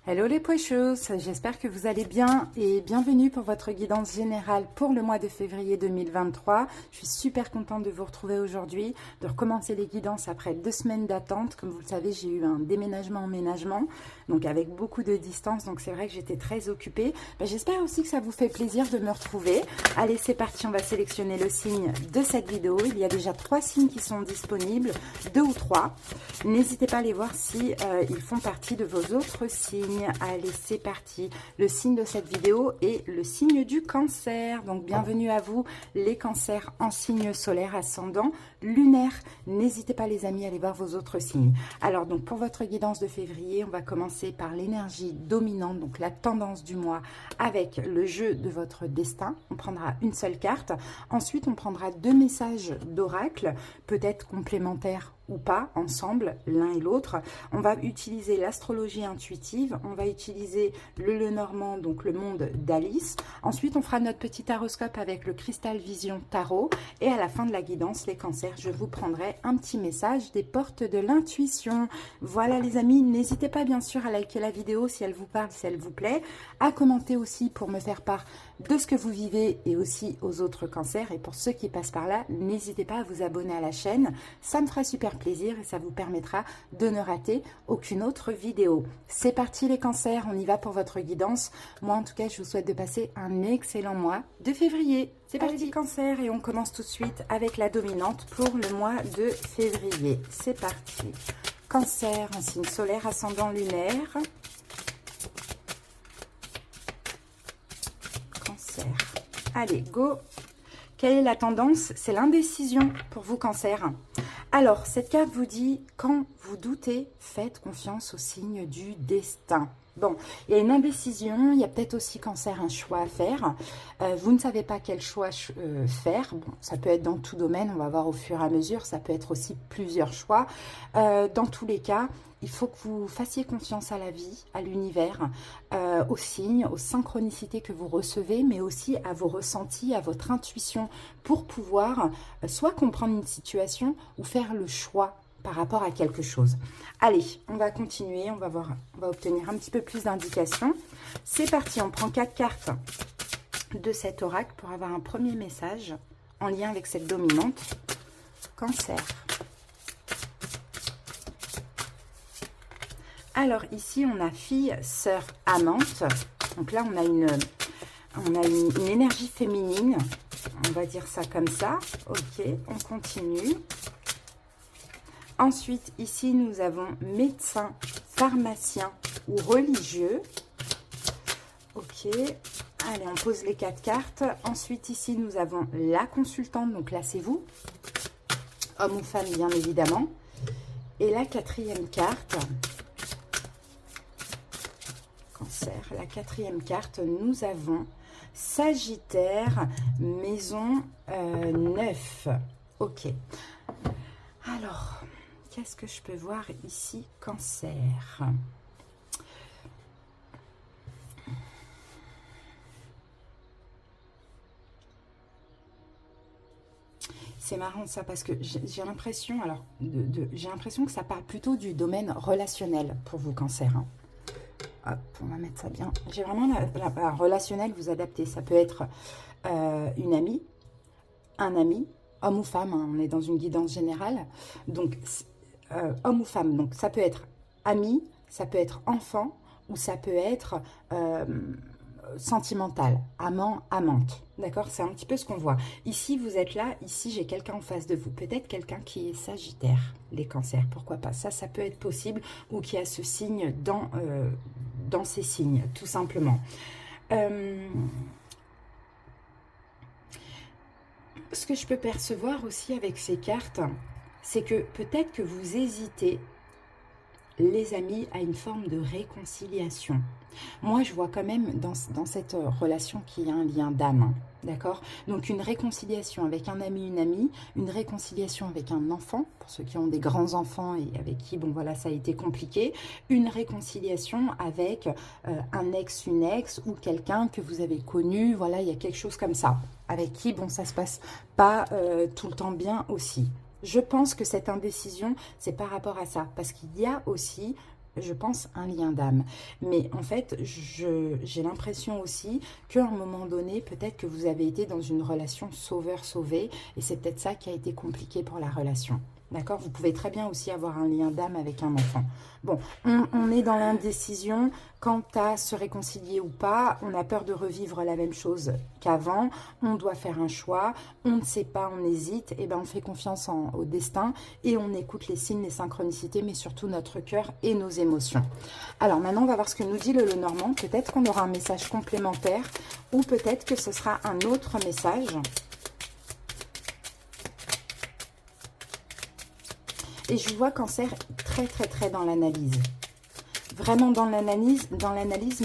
Hello les pochos, j'espère que vous allez bien et bienvenue pour votre guidance générale pour le mois de février 2023. Je suis super contente de vous retrouver aujourd'hui, de recommencer les guidances après 2 semaines d'attente. Comme vous le savez, j'ai eu un déménagement-emménagement, donc avec beaucoup de distance, donc c'est vrai que j'étais très occupée. J'espère aussi que ça vous fait plaisir de me retrouver. Allez, c'est parti, on va sélectionner le signe de cette vidéo. Il y a déjà 3 signes qui sont disponibles, 2 ou 3. N'hésitez pas à aller voir si ils font partie de vos autres signes. Allez, c'est parti. Le signe de cette vidéo est le signe du cancer. Donc, bienvenue à vous, les cancers en signe solaire, ascendant, lunaire. N'hésitez pas, les amis, à aller voir vos autres signes. Alors, donc, pour votre guidance de février, on va commencer par l'énergie dominante, donc la tendance du mois, avec le jeu de votre destin. On prendra une seule carte. Ensuite, on prendra 2 messages d'oracle, peut-être complémentaires ou pas, ensemble, l'un et l'autre. On va utiliser l'astrologie intuitive, on va utiliser le Lenormand, donc le monde d'Alice. Ensuite, on fera notre petit horoscope avec le cristal vision tarot. Et à la fin de la guidance, les cancers, je vous prendrai un petit message des portes de l'intuition. Voilà les amis, n'hésitez pas bien sûr à liker la vidéo si elle vous parle, si elle vous plaît, à commenter aussi pour me faire part de ce que vous vivez et aussi aux autres cancers. Et pour ceux qui passent par là, n'hésitez pas à vous abonner à la chaîne, ça me fera super plaisir et ça vous permettra de ne rater aucune autre vidéo. C'est parti les cancers, on y va pour votre guidance. Moi en tout cas, je vous souhaite de passer un excellent mois de février. C'est parti cancer et on commence tout de suite avec la dominante pour le mois de février. C'est parti. Cancer, un signe solaire ascendant lunaire. Cancer. Allez, go. Quelle est la tendance? C'est l'indécision pour vous, cancer. Alors, cette carte vous dit, quand vous doutez, faites confiance au signe du destin. Bon, il y a une indécision, il y a peut-être aussi, cancer, un choix à faire. Vous ne savez pas quel choix faire. Bon, ça peut être dans tout domaine, on va voir au fur et à mesure. Ça peut être aussi plusieurs choix. Dans tous les cas, il faut que vous fassiez confiance à la vie, à l'univers, aux signes, aux synchronicités que vous recevez, mais aussi à vos ressentis, à votre intuition, pour pouvoir soit comprendre une situation ou faire le choix par rapport à quelque chose. Allez, on va continuer, on va voir, on va obtenir un petit peu plus d'indications. C'est parti, on prend 4 cartes de cet oracle pour avoir un premier message en lien avec cette dominante. Cancer. Alors ici, on a fille, sœur, amante. Donc là, on a une énergie féminine. On va dire ça comme ça. Ok, on continue. Ensuite, ici, nous avons médecin, pharmacien ou religieux. Ok, allez, on pose les 4 cartes. Ensuite, ici, nous avons la consultante. Donc là, c'est vous. Homme ou femme, bien évidemment. Et la 4e carte... La 4e carte, nous avons Sagittaire, maison 9. Ok. Alors, qu'est-ce que je peux voir ici, cancer? C'est marrant ça parce que j'ai l'impression, alors, j'ai l'impression que ça parle plutôt du domaine relationnel pour vous, cancer. Hein. Hop, on va mettre ça bien. J'ai vraiment la relationnel, vous adaptez. Ça peut être une amie, un ami, homme ou femme. Hein, on est dans une guidance générale. Donc, homme ou femme. Donc, ça peut être ami, ça peut être enfant ou ça peut être sentimental, amant, amante. D'accord? C'est un petit peu ce qu'on voit. Ici, vous êtes là. Ici, j'ai quelqu'un en face de vous. Peut-être quelqu'un qui est sagittaire, les cancers. Pourquoi pas? Ça peut être possible. Ou qui a ce signe dans ces signes, tout simplement. Ce que je peux percevoir aussi avec ces cartes, c'est que peut-être que vous hésitez, les amis, à une forme de réconciliation. Moi, je vois quand même dans cette relation qu'il y a un lien d'âme, d'accord? Donc, une réconciliation avec un ami, une amie, une réconciliation avec un enfant, pour ceux qui ont des grands-enfants et avec qui, bon, voilà, ça a été compliqué, une réconciliation avec un ex, une ex, ou quelqu'un que vous avez connu, voilà, il y a quelque chose comme ça, avec qui, bon, ça se passe pas tout le temps bien aussi. Je pense que cette indécision, c'est par rapport à ça, parce qu'il y a aussi je pense, un lien d'âme. Mais en fait, j'ai l'impression aussi qu'à un moment donné, peut-être que vous avez été dans une relation sauveur-sauvé, et c'est peut-être ça qui a été compliqué pour la relation. D'accord? Vous pouvez très bien aussi avoir un lien d'âme avec un enfant. Bon, on est dans l'indécision quant à se réconcilier ou pas. On a peur de revivre la même chose qu'avant. On doit faire un choix. On ne sait pas, on hésite. Et bien, on fait confiance au destin et on écoute les signes, les synchronicités, mais surtout notre cœur et nos émotions. Alors maintenant, on va voir ce que nous dit le Lenormand. Peut-être qu'on aura un message complémentaire ou peut-être que ce sera un autre message. Et je vois Cancer très très très dans l'analyse. Vraiment dans l'analyse,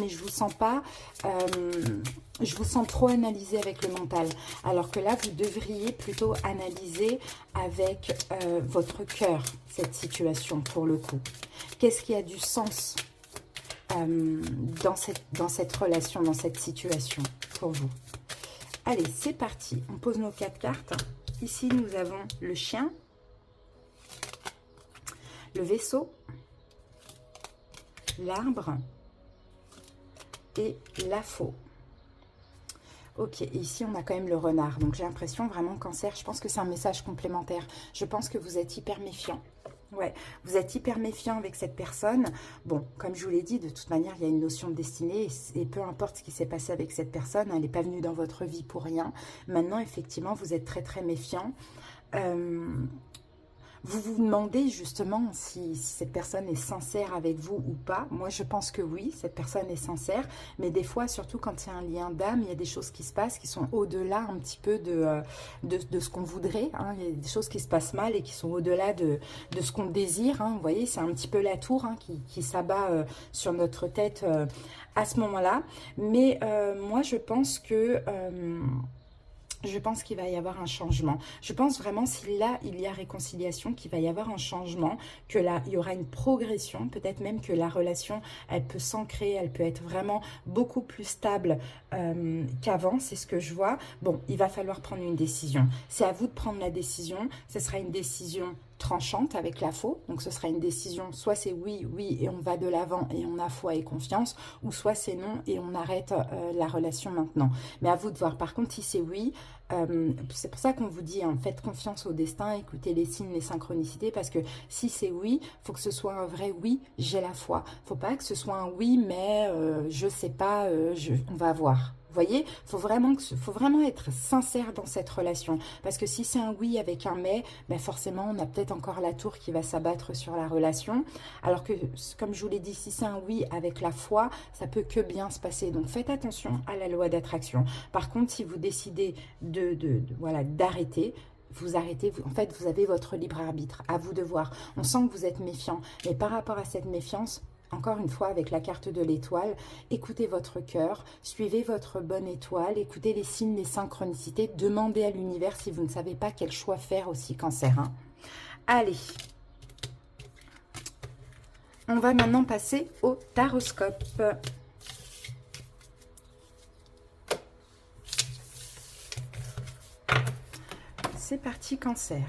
mais je vous sens pas, je vous sens trop analyser avec le mental. Alors que là, vous devriez plutôt analyser avec votre cœur cette situation pour le coup. Qu'est-ce qui a du sens dans cette relation, dans cette situation pour vous? Allez, c'est parti. On pose nos 4 cartes. Ici, nous avons le chien, le vaisseau, l'arbre et la faux. Ok, ici on a quand même le renard. Donc j'ai l'impression vraiment Cancer, je pense que c'est un message complémentaire. Je pense que vous êtes hyper méfiant. Ouais, vous êtes hyper méfiant avec cette personne. Bon, comme je vous l'ai dit, de toute manière, il y a une notion de destinée. Et peu importe ce qui s'est passé avec cette personne, elle n'est pas venue dans votre vie pour rien. Maintenant, effectivement, vous êtes très très méfiant. Vous vous demandez justement si cette personne est sincère avec vous ou pas. Moi, je pense que oui, cette personne est sincère. Mais des fois, surtout quand il y a un lien d'âme, il y a des choses qui se passent qui sont au-delà un petit peu de ce qu'on voudrait. Hein. Il y a des choses qui se passent mal et qui sont au-delà de ce qu'on désire. Hein. Vous voyez, c'est un petit peu la tour qui s'abat sur notre tête à ce moment-là. Mais moi, je pense que... je pense qu'il va y avoir un changement. Je pense vraiment, si là, il y a réconciliation, qu'il va y avoir un changement, que là, il y aura une progression, peut-être même que la relation, elle peut s'ancrer, elle peut être vraiment beaucoup plus stable qu'avant, c'est ce que je vois. Bon, il va falloir prendre une décision. C'est à vous de prendre la décision. Ce sera une décision tranchante avec la faux, donc ce sera une décision, soit c'est oui, oui, et on va de l'avant et on a foi et confiance, ou soit c'est non et on arrête la relation maintenant. Mais à vous de voir. Par contre, si c'est oui, c'est pour ça qu'on vous dit, hein, faites confiance au destin, écoutez les signes, les synchronicités, parce que si c'est oui, il faut que ce soit un vrai oui, j'ai la foi. Il ne faut pas que ce soit un oui, mais je ne sais pas, on va voir. Vous voyez, faut vraiment être sincère dans cette relation. Parce que si c'est un oui avec un mais, ben forcément, on a peut-être encore la tour qui va s'abattre sur la relation. Alors que, comme je vous l'ai dit, si c'est un oui avec la foi, ça peut que bien se passer. Donc, faites attention à la loi d'attraction. Par contre, si vous décidez voilà, d'arrêter, vous arrêtez, en fait, vous avez votre libre arbitre. À vous de voir. On sent que vous êtes méfiant. Mais par rapport à cette méfiance, encore une fois, avec la carte de l'étoile, écoutez votre cœur, suivez votre bonne étoile, écoutez les signes, les synchronicités, demandez à l'univers si vous ne savez pas quel choix faire aussi, Cancer. Hein. Allez, on va maintenant passer au taroscope. C'est parti, Cancer.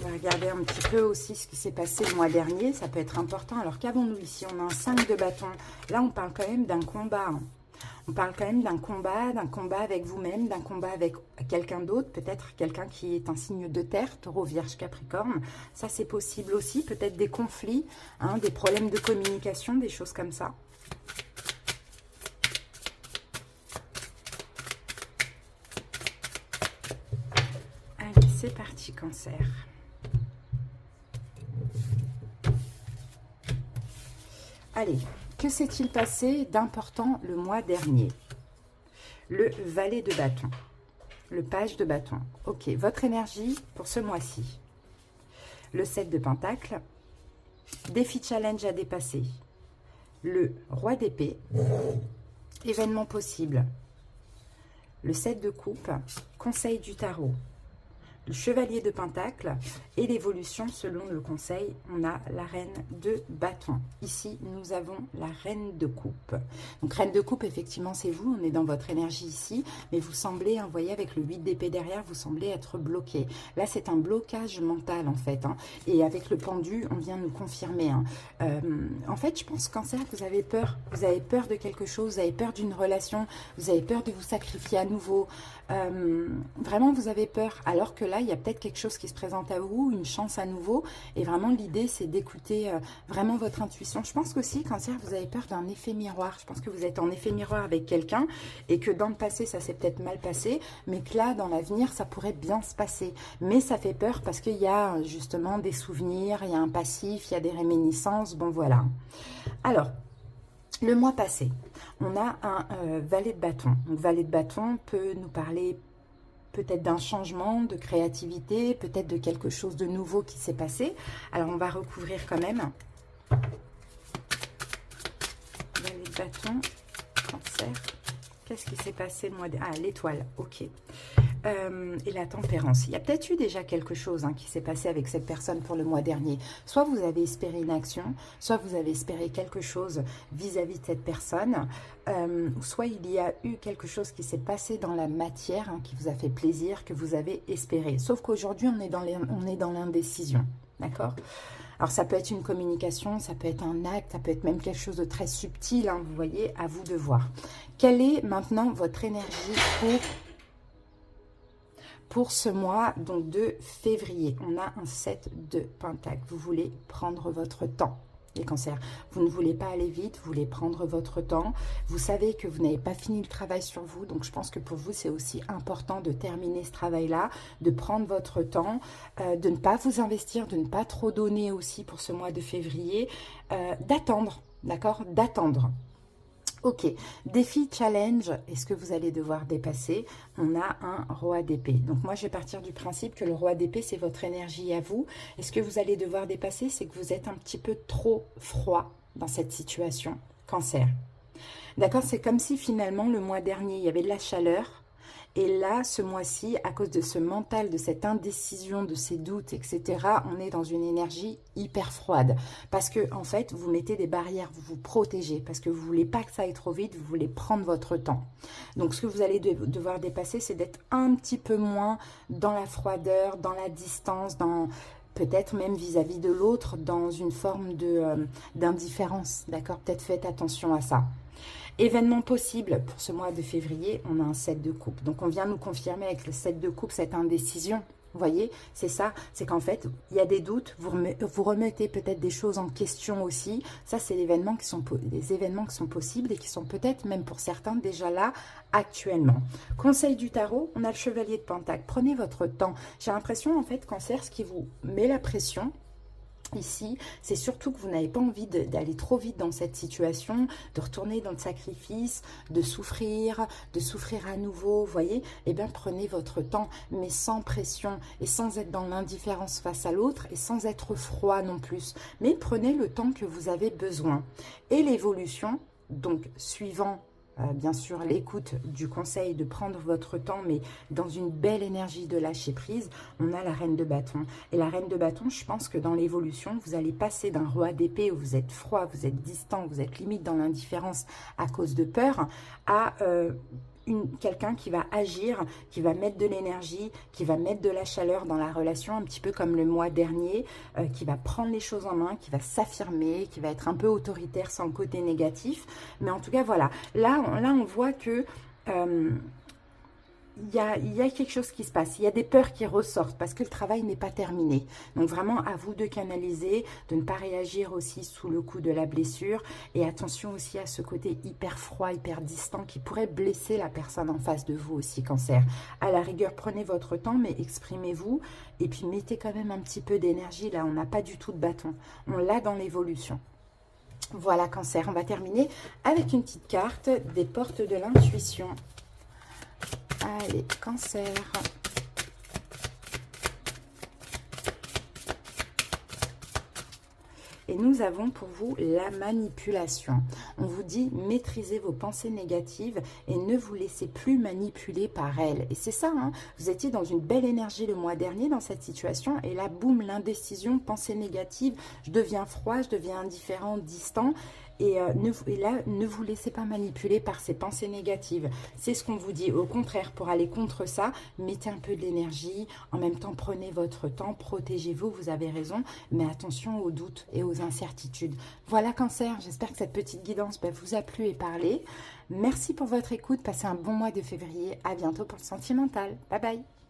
On va regarder un petit peu aussi ce qui s'est passé le mois dernier. Ça peut être important. Alors qu'avons-nous ici? On a un 5 de bâton. Là, on parle quand même d'un combat. Hein. On parle quand même d'un combat avec vous-même, d'un combat avec quelqu'un d'autre. Peut-être quelqu'un qui est un signe de terre, Taureau, Vierge, Capricorne. Ça, c'est possible aussi. Peut-être des conflits, hein, des problèmes de communication, des choses comme ça. Allez, c'est parti, Cancer. Allez, que s'est-il passé d'important le mois dernier? Le valet de bâton, le page de bâton. Ok, votre énergie pour ce mois-ci. Le 7 de pentacle, défi challenge à dépasser. Le roi d'épée, événement possible. Le 7 de coupe, conseil du tarot. le chevalier de Pentacle et l'évolution selon le conseil, on a la reine de bâton. Ici, nous avons la reine de coupe. Donc, reine de coupe, effectivement, c'est vous, on est dans votre énergie ici, mais vous semblez, vous voyez, avec le 8 d'épée derrière, vous semblez être bloqué. Là, c'est un blocage mental, en fait, hein. Et avec le pendu, on vient nous confirmer, hein. En fait, je pense, Cancer, que vous avez peur de quelque chose, vous avez peur d'une relation, vous avez peur de vous sacrifier à nouveau. Vraiment, vous avez peur, alors que là, il y a peut-être quelque chose qui se présente à vous, une chance à nouveau, et vraiment l'idée c'est d'écouter vraiment votre intuition. Je pense qu'aussi, Cancer, vous avez peur d'un effet miroir. Je pense que vous êtes en effet miroir avec quelqu'un et que dans le passé ça s'est peut-être mal passé, mais que là dans l'avenir ça pourrait bien se passer, mais ça fait peur parce qu'il y a justement des souvenirs, il y a un passif, il y a des réminiscences, bon voilà. Alors, le mois passé, on a un valet de bâton. Donc, valet de bâton peut nous parler peut-être d'un changement, de créativité, peut-être de quelque chose de nouveau qui s'est passé. Alors, on va recouvrir quand même. Valet de bâton, Cancer. Qu'est-ce qui s'est passé le mois dernier? Ah, l'étoile, ok. Et la tempérance. Il y a peut-être eu déjà quelque chose qui s'est passé avec cette personne pour le mois dernier. Soit vous avez espéré une action, soit vous avez espéré quelque chose vis-à-vis de cette personne, soit il y a eu quelque chose qui s'est passé dans la matière, qui vous a fait plaisir, que vous avez espéré. Sauf qu'aujourd'hui, on est dans l'indécision. D'accord ? Alors, ça peut être une communication, ça peut être un acte, ça peut être même quelque chose de très subtil, vous voyez, à vous de voir. Quelle est maintenant votre énergie pour ce mois donc de février? On a un 7 de Pentacle. Vous voulez prendre votre temps, les cancers. Vous ne voulez pas aller vite, vous voulez prendre votre temps. Vous savez que vous n'avez pas fini le travail sur vous, donc je pense que pour vous, c'est aussi important de terminer ce travail-là, de prendre votre temps, de ne pas vous investir, de ne pas trop donner aussi pour ce mois de février, d'attendre, d'accord? D'attendre. Ok, défi, challenge, est-ce que vous allez devoir dépasser? On a un roi d'épée. Donc moi, je vais partir du principe que le roi d'épée, c'est votre énergie à vous. Est-ce que vous allez devoir dépasser? C'est que vous êtes un petit peu trop froid dans cette situation. Cancer. D'accord, c'est comme si finalement, le mois dernier, il y avait de la chaleur. Et là, ce mois-ci, à cause de ce mental, de cette indécision, de ces doutes, etc., on est dans une énergie hyper froide. Parce que, en fait, vous mettez des barrières, vous vous protégez. Parce que vous ne voulez pas que ça aille trop vite, vous voulez prendre votre temps. Donc, ce que vous allez devoir dépasser, c'est d'être un petit peu moins dans la froideur, dans la distance, dans... peut-être même vis-à-vis de l'autre, dans une forme d'indifférence. D'accord? Peut-être faites attention à ça. Événement possible pour ce mois de février, on a un 7 de coupe. Donc, on vient nous confirmer avec le 7 de coupe cette indécision. Vous voyez, c'est ça, c'est qu'en fait, il y a des doutes, vous remettez peut-être des choses en question aussi. Ça, c'est des événements qui sont possibles et qui sont peut-être même pour certains déjà là actuellement. Conseil du tarot, on a le chevalier de Pentacle. Prenez votre temps. J'ai l'impression, en fait, Cancer, ce qui vous met la pression, ici, c'est surtout que vous n'avez pas envie d'aller trop vite dans cette situation, de retourner dans le sacrifice, de souffrir à nouveau, vous voyez. Eh bien, prenez votre temps, mais sans pression et sans être dans l'indifférence face à l'autre et sans être froid non plus. Mais prenez le temps que vous avez besoin. Et l'évolution, donc, suivant bien sûr l'écoute du conseil de prendre votre temps, mais dans une belle énergie de lâcher prise, on a la reine de bâton. Et la reine de bâton, je pense que dans l'évolution, vous allez passer d'un roi d'épée où vous êtes froid, vous êtes distant, vous êtes limite dans l'indifférence à cause de peur, à quelqu'un qui va agir, qui va mettre de l'énergie, qui va mettre de la chaleur dans la relation, un petit peu comme le mois dernier, qui va prendre les choses en main, qui va s'affirmer, qui va être un peu autoritaire sans le côté négatif. Mais en tout cas, voilà. Là on voit que... il y a quelque chose qui se passe, il y a des peurs qui ressortent parce que le travail n'est pas terminé. Donc vraiment à vous de canaliser, de ne pas réagir aussi sous le coup de la blessure et attention aussi à ce côté hyper froid, hyper distant qui pourrait blesser la personne en face de vous aussi, Cancer. À la rigueur, prenez votre temps mais exprimez-vous et puis mettez quand même un petit peu d'énergie. Là, on n'a pas du tout de bâton, on l'a dans l'évolution. Voilà, Cancer, on va terminer avec une petite carte des portes de l'intuition. Allez, Cancer. Et nous avons pour vous la manipulation. On vous vous dit maîtrisez vos pensées négatives et ne vous laissez plus manipuler par elles. Et c'est ça, hein, vous étiez dans une belle énergie le mois dernier dans cette situation et là, boum, l'indécision, pensée négative, je deviens froid, je deviens indifférent, distant. Et là, ne vous laissez pas manipuler par ces pensées négatives. C'est ce qu'on vous dit. Au contraire, pour aller contre ça, mettez un peu de l'énergie. En même temps, prenez votre temps, protégez-vous, vous avez raison. Mais attention aux doutes et aux incertitudes. Voilà Cancer, j'espère que cette petite guidance vous a plu et parlé. Merci pour votre écoute. Passez un bon mois de février. À bientôt pour le sentimental. Bye bye.